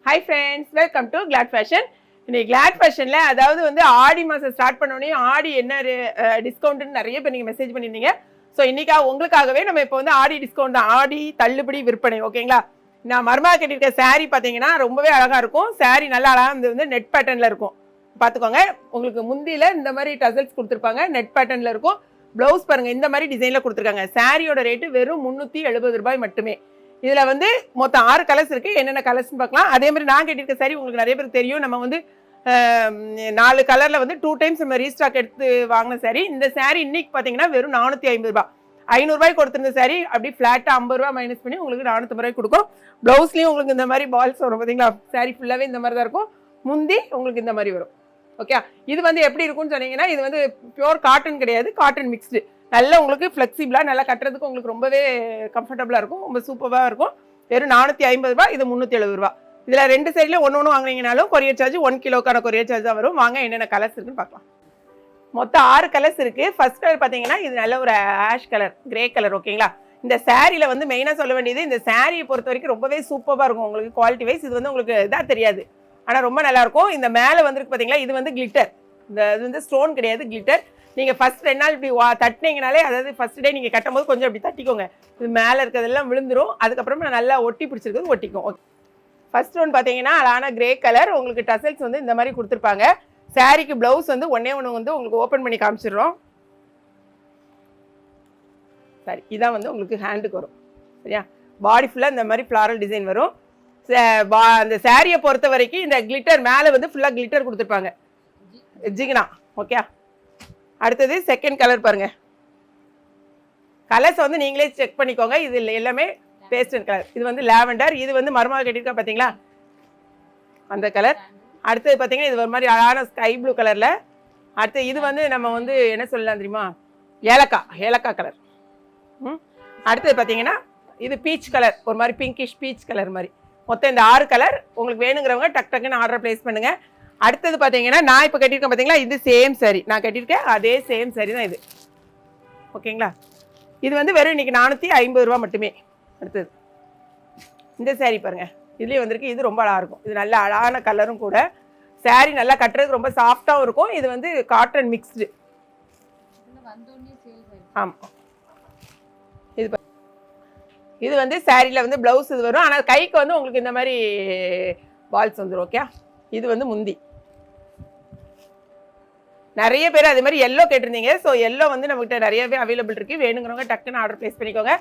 Hi friends, welcome to Glad Fashion. இன்னைக்கு Glad Fashionல அதாவது வந்து ஆடி மாசம் ஸ்டார்ட் பண்ணோனே ஆடி என்ன டிஸ்கவுண்ட்னு நிறைய பேர் நீங்க மெசேஜ் பண்ணிருந்தீங்க. ஸோ இன்னைக்கு உங்களுக்காகவே நம்ம இப்போ வந்து ஆடி டிஸ்கவுண்ட் தான், ஆடி தள்ளுபடி விற்பனை. ஓகேங்களா? நான் மர்மா கட்டியிருக்க saree பார்த்தீங்கன்னா ரொம்பவே அழகா இருக்கும். saree நல்லா அழகா வந்து நெட் பேட்டர்ன்ல இருக்கும். பார்த்துக்கோங்க, உங்களுக்கு முந்தியில இந்த மாதிரி டசல்ஸ் கொடுத்துருப்பாங்க, நெட் பேட்டர்ன்ல இருக்கும். பிளவுஸ் பாருங்க இந்த மாதிரி டிசைன்ல கொடுத்துருக்காங்க. சாரியோட ரேட்டு வெறும் 370 ரூபாய் மட்டுமே. இதில் வந்து மொத்தம் 6 கலர்ஸ் இருக்குது. என்னென்ன கலர்ஸ்னு பார்க்கலாம். அதே மாதிரி நான் கட்டியிருக்க சாரி உங்களுக்கு நிறைய பேருக்கு தெரியும். நம்ம வந்து 4 கலரில் வந்து 2 டைம்ஸ் நம்ம ரீஸ்டாக் எடுத்து வாங்கின சாரி. இந்த சாரி இன்னைக்கு பார்த்தீங்கன்னா வெறும் 450 ரூபா. 500 ரூபாய் கொடுத்துருந்த சாரி அப்படி ஃப்ளாட்டாக 50 ரூபா மைனஸ் பண்ணி உங்களுக்கு 450 ரூபாய் கொடுக்கும். ப்ளவுஸ்லேயும் உங்களுக்கு இந்த மாதிரி பால்ஸ் வரும் பார்த்தீங்களா. சாரி ஃபுல்லாகவே இந்த மாதிரி தான் இருக்கும். முந்தி உங்களுக்கு இந்த மாதிரி வரும். ஓகே, இது வந்து எப்படி இருக்கும்னு சொன்னீங்கன்னா, இது வந்து பியூர் காட்டன் கிடையாது, காட்டன் மிக்ஸ்டு. நல்லா உங்களுக்கு ஃப்ளெக்சிபிளாக நல்லா கட்டுறதுக்கு உங்களுக்கு ரொம்பவே கம்ஃபர்டபுளாக இருக்கும், ரொம்ப சூப்பராக இருக்கும். வெறும் 450 ரூபா, இது 370 ரூபா. இதில் 2 சைடில் ஒன்று வாங்கினீங்கனாலும் கொரியர் சார்ஜ் 1 கிலோக்கான கொரியர் சார்ஜ் தான் வரும். வாங்க என்னென்ன கலர்ஸ் இருக்குன்னு பார்க்கலாம். மொத்தம் 6 கலர்ஸ் இருக்குது. ஃபர்ஸ்ட் கலர் பார்த்தீங்கன்னா இது நல்ல ஒரு ஆஷ் கலர், கிரே கலர். ஓகேங்களா? இந்த சாரியில் வந்து மெயினாக சொல்ல வேண்டியது, இந்த சாரியை பொறுத்த வரைக்கும் ரொம்பவே சூப்பராக இருக்கும் உங்களுக்கு குவாலிட்டி வைஸ். இது வந்து உங்களுக்கு இதாக தெரியாது, ஆனால் ரொம்ப நல்லாயிருக்கும். இந்த மேலே வந்துருக்கு பார்த்தீங்களா, இது வந்து கிளிட்டர். இது வந்து ஸ்டோன் கிடையாது, கிளிட்டர். நீங்கள் ஃபஸ்ட் 2 நாள் இப்படி தட்டினீங்கனாலே, அதாவது ஃபஸ்ட் டே நீங்கள் கட்டும் போது கொஞ்சம் இப்படி தட்டிக்கோங்க, இது மேலே இருக்கிறதெல்லாம் விழுந்துடும். அதுக்கப்புறமா நல்லா ஒட்டி பிடிச்சிருக்கிறது ஒட்டிக்கும். ஓகே, ஃபர்ஸ்ட் ஒன் பார்த்தீங்கன்னா அழகான கிரே கலர். உங்களுக்கு டசல்ஸ் வந்து இந்த மாதிரி கொடுத்துருப்பாங்க. சாரிக்கு ப்ளவுஸ் வந்து ஒன்றே வந்து உங்களுக்கு ஓப்பன் பண்ணி காமிச்சிடுறோம். சரி, இதான் வந்து உங்களுக்கு ஹேண்டுக்கு வரும். சரியா? பாடி ஃபுல்லாக இந்த மாதிரி ஃப்ளாரல் டிசைன் வரும். அந்த சாரியை பொறுத்த வரைக்கும் இந்த கிளிட்டர் மேலே வந்து ஃபுல்லாக கிளிட்டர் கொடுத்துருப்பாங்க, ஜிகினா. ஓகே, அடுத்தது செகண்ட் கலர் பாருங்க. கலர்ஸ் வந்து நீங்களே செக் பண்ணிக்கோங்க. இது எல்லாமே பேஸ்டல் கலர். இது வந்து லாவெண்டர். இது வந்து மருமக கட்டியிருக்கா பார்த்தீங்களா, அந்த கலர். அடுத்தது பார்த்தீங்கன்னா இது ஒரு மாதிரி அழகான ஸ்கை ப்ளூ கலரில். அடுத்து இது வந்து நம்ம வந்து என்ன சொல்லலாம் தெரியுமா, ஏலக்காய் கலர். அடுத்தது பார்த்தீங்கன்னா இது பீச் கலர், ஒரு மாதிரி பிங்கிஷ் பீச் கலர் மாதிரி. மொத்தம் இந்த 6 கலர். உங்களுக்கு வேணுங்கிறவங்க டக்குன்னு ஆர்டர் ப்ளேஸ் பண்ணுங்கள். அடுத்தது பார்த்தீங்கன்னா நான் இப்போ கட்டியிருக்கேன் பார்த்தீங்களா, இது சேம் சாரி, நான் கட்டியிருக்கேன் அதே சேம் சாரி தான் இது. ஓகேங்களா? இது வந்து வெறும் இன்றைக்கி 450 ரூபா மட்டுமே. அடுத்தது இந்த சாரி பாருங்கள், இதுலேயே வந்திருக்கு. இது ரொம்ப அழகாக இருக்கும். இது நல்ல அழகான கலரும் கூட. சாரி நல்லா கட்டுறதுக்கு ரொம்ப சாஃப்டாகவும் இருக்கும். இது வந்து காட்டன் மிக்ஸ்டு. ஆமாம், இது வந்து சாரியில் வந்து ப்ளவுஸ் இது வரும். ஆனால் கைக்கு வந்து உங்களுக்கு இந்த மாதிரி பால்ஸ் வந்துடும். ஓகே, இது வந்து முந்தி. நிறைய பேர் அதே மாதிரி எல்லோ கேட்டிருந்தீங்க. ஸோ எல்லோ வந்து நம்மகிட்ட நிறையவே அவைலபிள் இருக்குது. வேணுங்கிறவங்க டக்குன்னு ஆர்டர் ப்ளேஸ் பண்ணிக்கோங்க.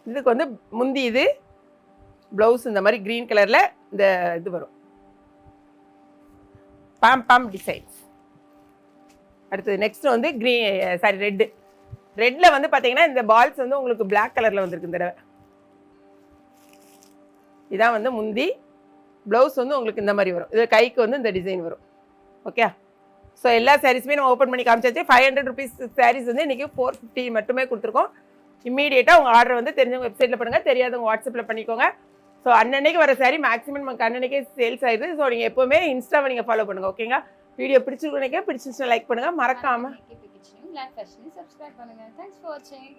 இதுக்கு வந்து முந்தி, இது ப்ளவுஸ் இந்த மாதிரி க்ரீன் கலரில் இந்த இது வரும், பாம் டிசைன்ஸ். அடுத்தது நெக்ஸ்ட் வந்து ரெட்டில் வந்து பார்த்தீங்கன்னா இந்த பால்ஸ் வந்து உங்களுக்கு பிளாக் கலரில் வந்துருக்கு இந்த தடவை. இதான் வந்து முந்தி. ப்ளவுஸ் வந்து உங்களுக்கு இந்த மாதிரி வரும். இது கைக்கு வந்து இந்த டிசைன் வரும். ஓகே, ஸோ எல்லா சாரீஸுமே நம்ம ஓப்பன் பண்ணி காமிச்சாச்சு. 500 ருபீஸ் சாரீஸ் வந்து இன்றைக்கி 450 மட்டுமே கொடுத்துருக்கோம். இம்மீடியட்டாக உங்கள் ஆர்டர் வந்து தெரிஞ்சவங்க வெப்சைட்டில் பண்ணுங்கள், தெரியாதவங்க வாட்ஸ்அப்பில் பண்ணிக்கோங்க. ஸோ அன்னன்னைக்கு வர சாரி மேக்ஸிமம் நமக்கு அன்னன்னைக்கே சேல்ஸ் ஆயிடுது. ஸோ நீங்கள் எப்போவுமே இன்ஸ்டாவை நீங்கள் ஃபாலோ பண்ணுங்கள். ஓகேங்களா? வீடியோ பிடிச்சிருக்கீங்க, பிடிச்சிருச்சுன்னா லைக் பண்ணுங்கள், மறக்காமல் Glad Fashion subscribe பண்ணுங்க. Thanks for watching.